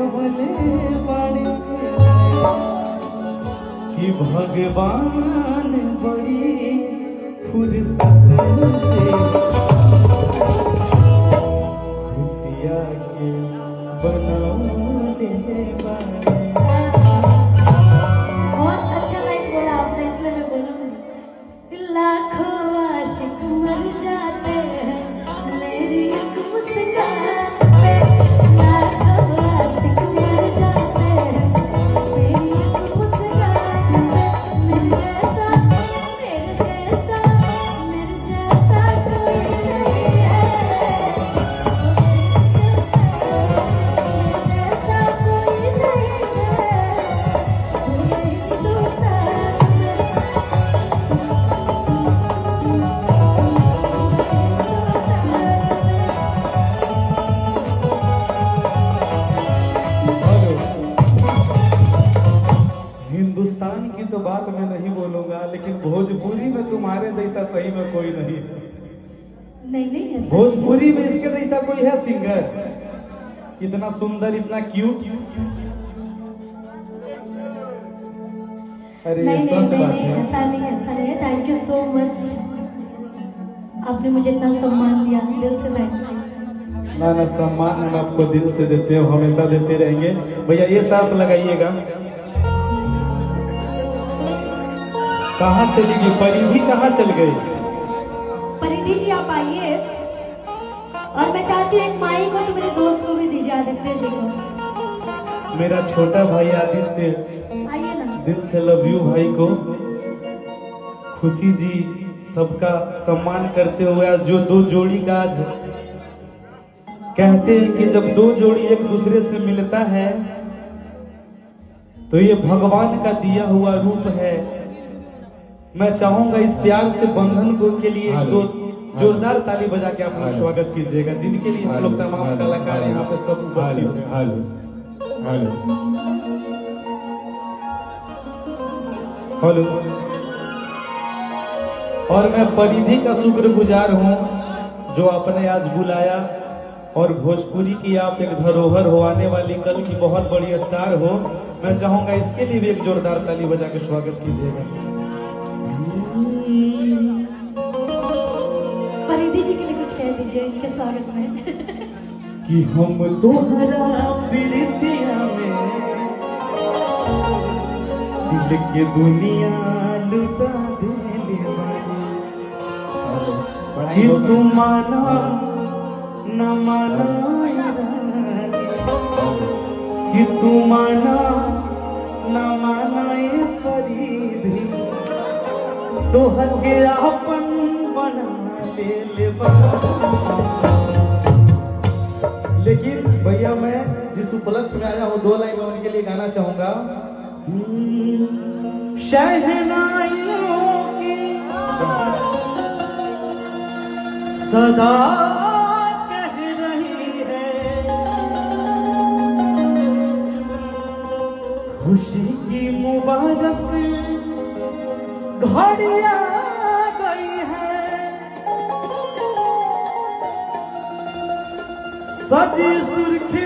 सजवले बड़े कि भगवान बड़ी फुर्सत से खुशियाँ के बनौले बड़े। बहुत अच्छा लाइन बोला आपने, इसलिए मैं बोलूँगी। लाखों आशिक मर जाते हैं मेरी एक मुस्कान पे, लाखों आशिक मर जाते हैं मेरी एक मुस्कान पे। मेरे जैसा कोई नहीं है, जैसा कोई नहीं हिंदुस्तान की तो बात मैं नहीं बोलूंगा, लेकिन भोजपुरी में तुम्हारे जैसा सही में कोई नहीं। नहीं ऐसा भोजपुरी में इसके जैसा कोई है सिंगर? इतना सुंदर, इतना क्यूट। अरे नहीं सच बात है। ऐसा नहीं है। थैंक यू सो मच, आपने मुझे इतना सम्मान दिया, दिल से थैंक यू। ना सम्मान हम आपको दिल से देते हो, हमेशा देते रहेंगे। भैया ये साथ लगाइएगा। कहाँ चली गई परिधि, कहाँ चल गई? परिधि जी आप आइए, और मैं चाहती हूँ एक माई को तो मेरे दोस्त को भी दीजिए, आदित्य जी को। मेरा छोटा भाई आदित्य, आइए ना। दिल से लव यू भाई को। खुशी जी सबका सम्मान करते हुए आज जो दो जोड़ी का आज कहते हैं कि जब दो जोड़ी एक दूसरे से मिलता है तो ये भगवान का दिया हुआ रूप है। मैं चाहूंगा इस प्यार से बंधन को के लिए दो जोरदार ताली बजा के आप लोग स्वागत कीजिएगा, जिनके लिए हम लोग तमाम कलाकार यहाँ पे सब उपस्थित हैं। हेलो। और मैं परिधि का शुक्रगुजार हूँ जो आपने आज बुलाया, और भोजपुरी की आप एक धरोहर हो, आने वाली कल की बहुत बड़ी स्टार हो। मैं चाहूंगा इसके लिए भी एक जोरदार ताली बजा के स्वागत कीजिएगा। परिधि जी के लिए कुछ कह दीजिए इनके स्वागत में। कि हम तोहरा प्रीतिया में दिल के दुनिया लुटा देले बानी, कि तू माना न माना कि तू माना न माना ये परिधि तोहर के अपन बना ले लेकिन भैया मैं जिस उपलक्ष्य में आया हूँ दो लाइन में उनके लिए गाना चाहूंगा। शहनाइयों की सदा कह रही है, खुशी की मुबारक घड़िया गई है, सजी सुर्खी